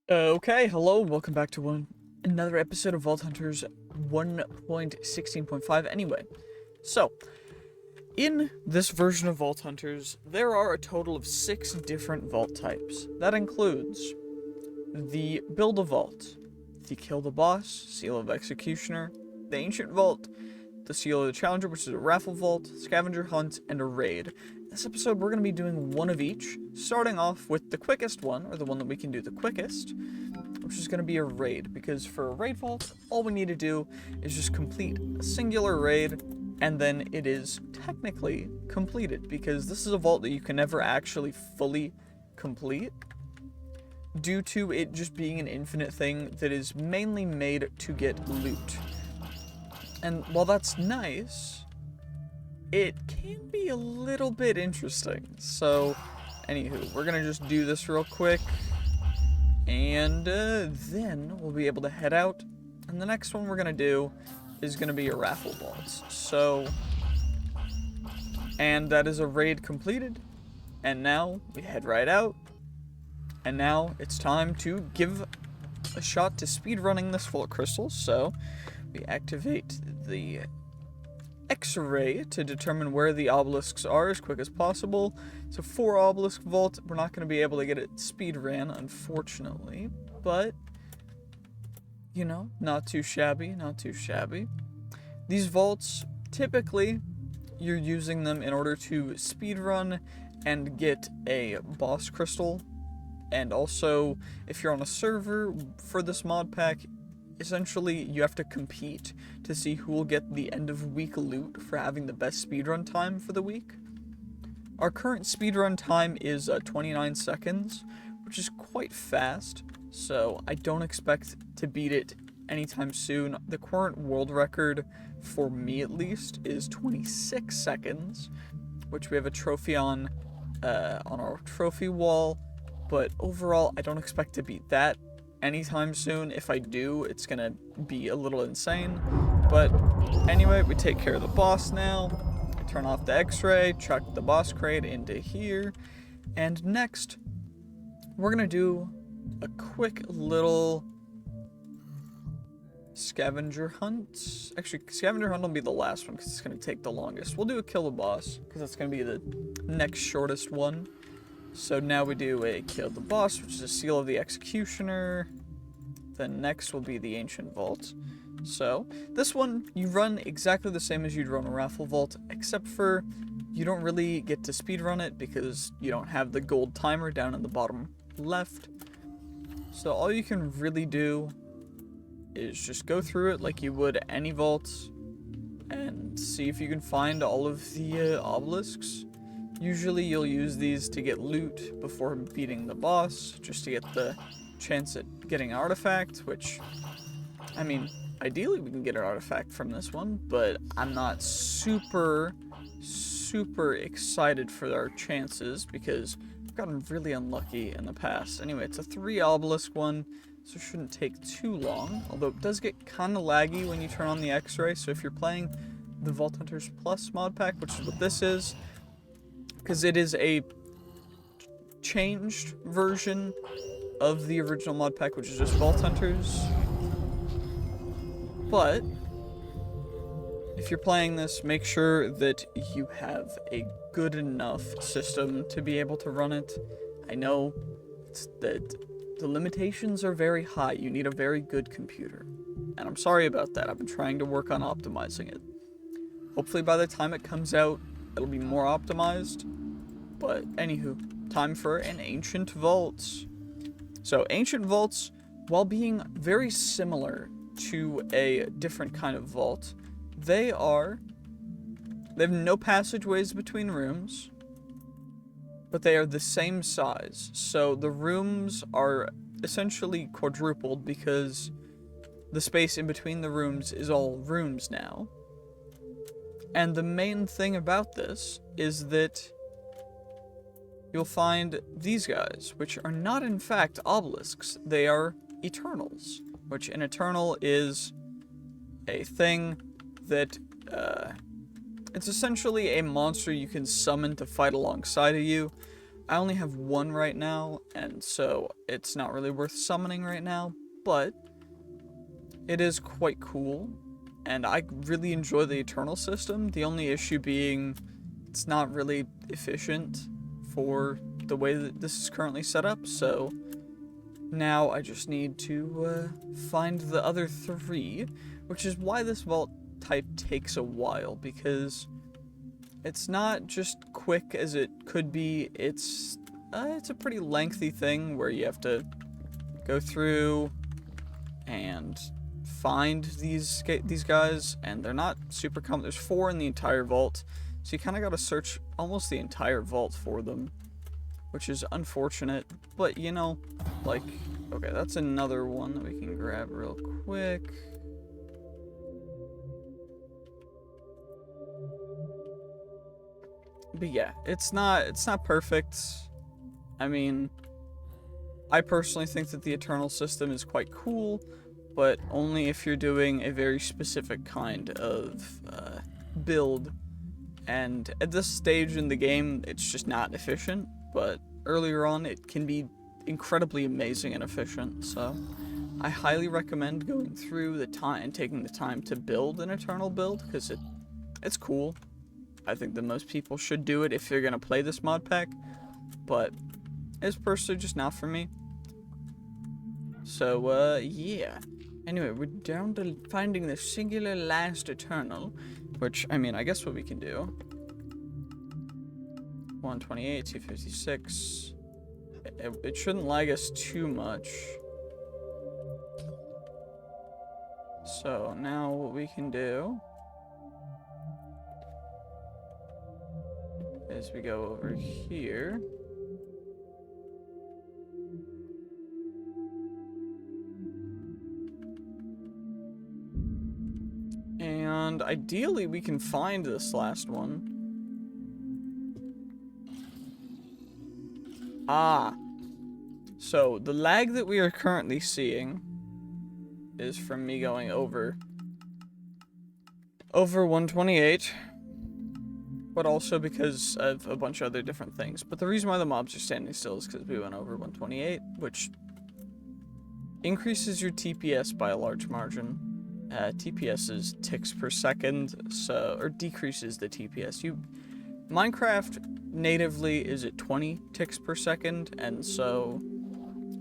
Okay, hello, welcome back to another episode of Vault Hunters 1.16.5 anyway. So, in this version of Vault Hunters, there are a total of 6 different vault types. That includes the Build a Vault, the Kill the Boss, Seal of Executioner, the Ancient Vault, the Seal of the Challenger, which is a Raffle Vault, Scavenger Hunt, and a Raid. This episode, we're going to be doing one of each, starting off with the quickest one, or the one that we can do the quickest, which is going to be a raid, because for a raid vault, all we need to do is just complete a singular raid, and then it is technically completed, because this is a vault that you can never actually fully complete, due to it just being an infinite thing that is mainly made to get loot. And while that's nice, it can be a little bit interesting. So, anywho, we're gonna just do this real quick, and then we'll be able to head out. And the next one we're gonna do is gonna be a raffle vault. So, and that is a raid completed. And now we head right out. And now it's time to give a shot to speedrunning this full of crystals. So, we activate the X-ray to determine where the obelisks are as quick as possible. So 4 obelisk vault, we're not going to be able to get it speed ran, unfortunately, but, you know, not too shabby, not too shabby. These vaults, typically, you're using them in order to speed run and get a boss crystal, and also, if you're on a server for this mod pack, essentially, you have to compete to see who will get the end of week loot for having the best speedrun time for the week. Our current speedrun time is 29 seconds, which is quite fast, so I don't expect to beat it anytime soon. The current world record, for me at least, is 26 seconds, which we have a trophy on our trophy wall, but overall, I don't expect to beat that anytime soon. If I do, it's gonna be a little insane. But anyway, we take care of the boss now. Turn off the X-ray, chuck the boss crate into here, and next we're gonna do a quick little scavenger hunt. Actually, scavenger hunt will be the last one because it's gonna take the longest. We'll do a kill the boss because that's gonna be the next shortest one. So now we do a kill the boss, which is a seal of the executioner. Then next will be the ancient vault. So this one, you run exactly the same as you'd run a raffle vault, except for you don't really get to speedrun it because you don't have the gold timer down in the bottom left. So all you can really do is just go through it like you would any vault and see if you can find all of the obelisks. Usually you'll use these to get loot before beating the boss, just to get the chance at getting an artifact, which, I mean, ideally we can get an artifact from this one, but I'm not super excited for our chances because I've gotten really unlucky in the past. Anyway, it's a 3 obelisk one, so it shouldn't take too long, although it does get kind of laggy when you turn on the X-ray, so if you're playing the Vault Hunters Plus mod pack, which is what this is, because it is a changed version of the original mod pack, which is just Vault Hunters. But if you're playing this, make sure that you have a good enough system to be able to run it. I know that the limitations are very high. You need a very good computer. And I'm sorry about that. I've been trying to work on optimizing it. Hopefully by the time it comes out, it'll be more optimized. But anywho, time for an ancient vault. So ancient vaults, while being very similar to a different kind of vault, they have no passageways between rooms, but they are the same size. So the rooms are essentially quadrupled because the space in between the rooms is all rooms now. And the main thing about this is that you'll find these guys, which are not in fact obelisks, they are eternals, which an eternal is a thing that, it's essentially a monster you can summon to fight alongside of you. I only have one right now, and so it's not really worth summoning right now, but it is quite cool, and I really enjoy the Eternal system. The only issue being it's not really efficient for the way that this is currently set up, so now I just need to find the other 3, which is why this vault type takes a while, because it's not just quick as it could be. It's a pretty lengthy thing where you have to go through and find these guys, and they're not super common. There's 4 in the entire vault, so you kind of got to search almost the entire vault for them, which is unfortunate, but you know, like, okay, that's another one that we can grab real quick. But yeah, it's not perfect. I mean, I personally think that the Eternal system is quite cool, but only if you're doing a very specific kind of build. And at this stage in the game, it's just not efficient, but earlier on, it can be incredibly amazing and efficient, so I highly recommend going through the time and taking the time to build an Eternal build, because it's cool. I think that most people should do it if you're going to play this mod pack, but it's personally just not for me. So, yeah. Anyway, we're down to finding the singular last Eternal, which, I mean, I guess what we can do. 128, 256. It shouldn't lag us too much. So, now what we can do is we go over here. And ideally, we can find this last one. Ah. So, the lag that we are currently seeing is from me going over 128. But also because of a bunch of other different things. But the reason why the mobs are standing still is because we went over 128, which increases your TPS by a large margin. TPS is ticks per second, so, or decreases the TPS. Minecraft natively is at 20 ticks per second, and so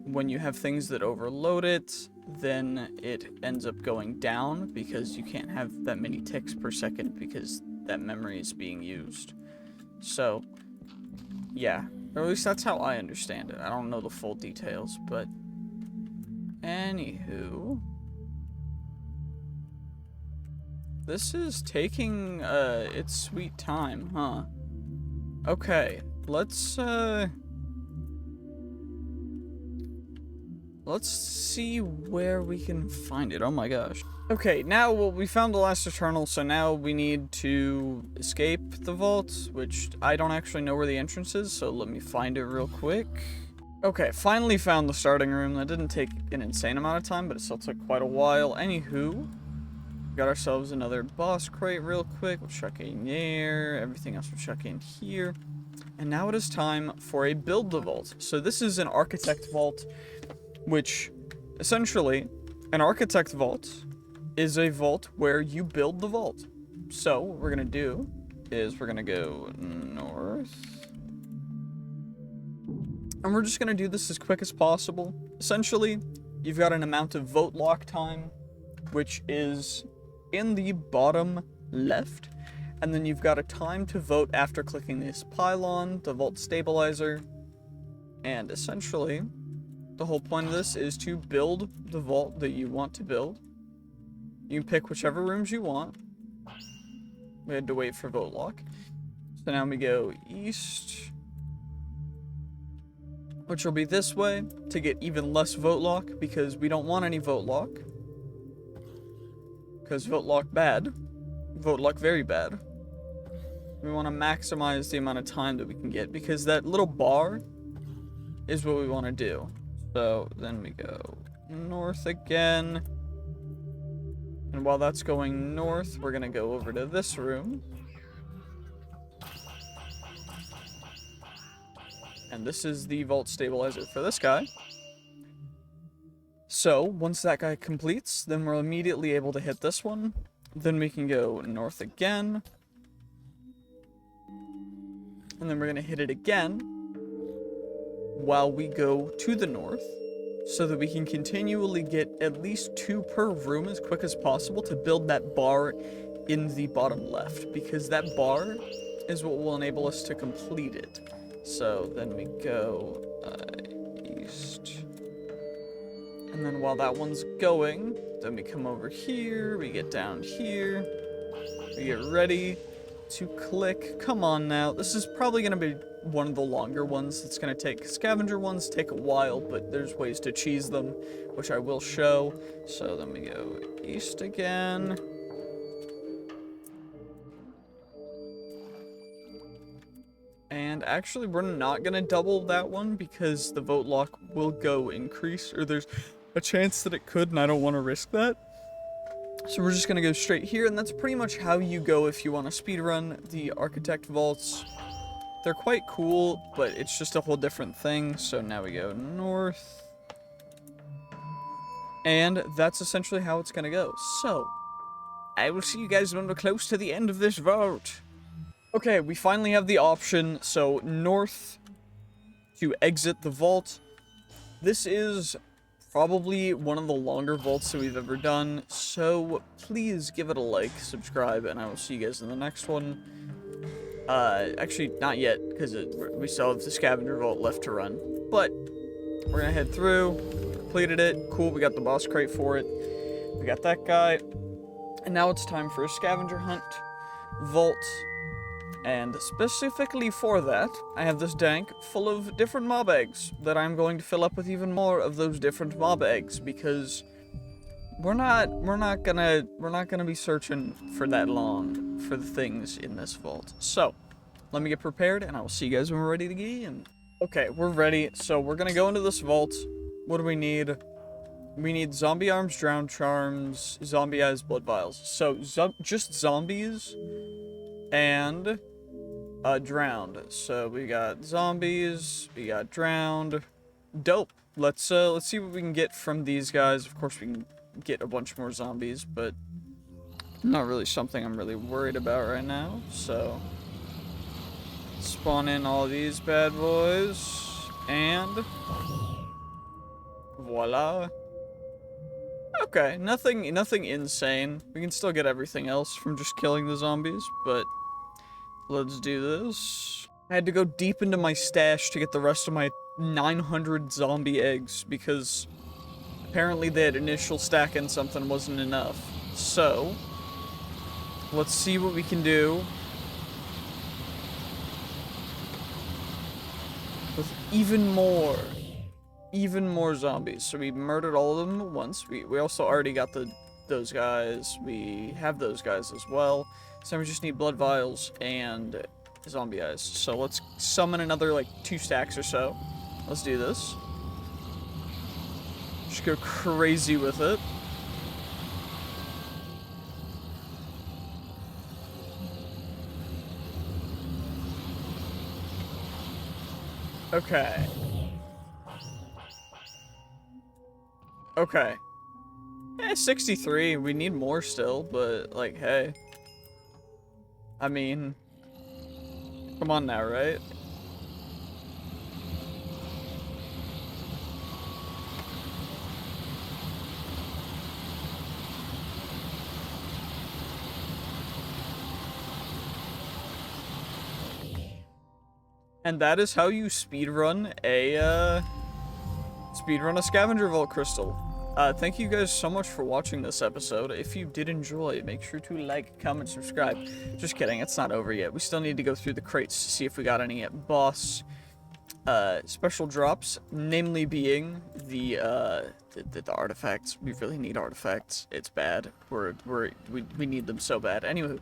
when you have things that overload it, then it ends up going down because you can't have that many ticks per second because that memory is being used. So, yeah, or at least that's how I understand it. I don't know the full details, but anywho, this is taking its sweet time, huh? Okay, let's see where we can find it. Oh my gosh. Okay, now we found the last Eternal, so now we need to escape the vault, which I don't actually know where the entrance is, so let me find it real quick. Okay, finally found the starting room. That didn't take an insane amount of time, but it still took quite a while. Anywho, got ourselves another boss crate real quick. We'll chuck in there. Everything else we'll chuck in here. And now it is time for a build the vault. So this is an architect vault, which essentially an architect vault is a vault where you build the vault. So what we're gonna do is we're gonna go north, and we're just gonna do this as quick as possible. Essentially, you've got an amount of vote lock time, which is in the bottom left, and then you've got a time to vote after clicking this pylon, the vault stabilizer, and essentially the whole point of this is to build the vault that you want to build. You can pick whichever rooms you want. We had to wait for vote lock. So now we go east, which will be this way to get even less vote lock, because we don't want any vote lock. Because vote lock bad. Vote lock very bad. We want to maximize the amount of time that we can get, because that little bar is what we want to do. So then we go north again. And while that's going north, we're going to go over to this room. And this is the vault stabilizer for this guy. So, once that guy completes, then we're immediately able to hit this one. Then we can go north again. And then we're going to hit it again while we go to the north, so that we can continually get at least 2 per room as quick as possible to build that bar in the bottom left, because that bar is what will enable us to complete it. So then we go east. And then while that one's going, then we come over here, we get down here, we get ready to click. Come on now. This is probably going to be one of the longer ones. It's going to take, scavenger ones take a while, but there's ways to cheese them, which I will show. So then we go east again. And actually, we're not going to double that one because the vote lock will go increase, or there's a chance that it could, and I don't want to risk that. So we're just going to go straight here, and that's pretty much how you go if you want to speedrun the Architect Vaults. They're quite cool, but it's just a whole different thing. So now we go north. And that's essentially how it's going to go. So, I will see you guys when we're close to the end of this vault. Okay, we finally have the option. So, north to exit the vault. This is probably one of the longer vaults that we've ever done, so please give it a like, subscribe, and I will see you guys in the next one. Actually, not yet, because we still have the scavenger vault left to run, but we're gonna head through, completed it, cool, we got the boss crate for it, we got that guy, and now it's time for a scavenger hunt vault. And specifically for that, I have this tank full of different mob eggs that I'm going to fill up with even more of those different mob eggs, because we're not gonna be searching for that long for the things in this vault. So, let me get prepared, and I will see you guys when we're ready to get in. Okay, we're ready. So we're gonna go into this vault. What do we need? We need zombie arms, drown charms, zombie eyes, blood vials. So just zombies and drowned. So we got zombies, we got drowned. Dope. Let's see what we can get from these guys. Of course we can get a bunch more zombies, but not really something I'm really worried about right now. So spawn in all these bad boys and voila. Okay, nothing insane. We can still get everything else from just killing the zombies, but let's do this. I had to go deep into my stash to get the rest of my 900 zombie eggs, because apparently that initial stack and something wasn't enough. So, let's see what we can do with even more zombies. So we murdered all of them at once. We also already got those guys. We have those guys as well. So we just need blood vials and zombie eyes. So let's summon another like 2 stacks or so. Let's do this. Just go crazy with it. Okay. Okay. 63. We need more still, but, like, hey. I mean, come on now, right? And that is how you speedrun a scavenger vault crystal. Thank you guys so much for watching this episode. If you did enjoy, make sure to like, comment, subscribe. Just kidding, it's not over yet. We still need to go through the crates to see if we got any boss special drops, namely being the artifacts. We really need artifacts. It's bad. We need them so bad. Anyway,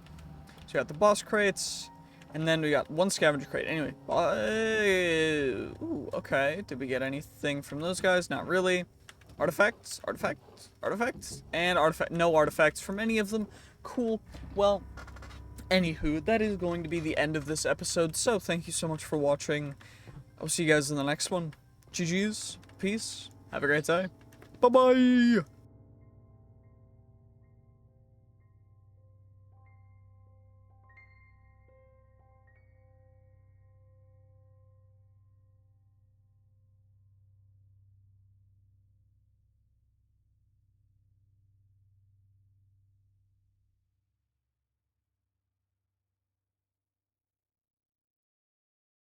so we got the boss crates, and then we got 1 scavenger crate. Anyway, ooh, okay. Did we get anything from those guys? Not really. Artifacts, and no artifacts from any of them. Cool. Well, anywho, that is going to be the end of this episode, so thank you so much for watching. I'll see you guys in the next one. GG's. Peace. Have a great day. Bye-bye.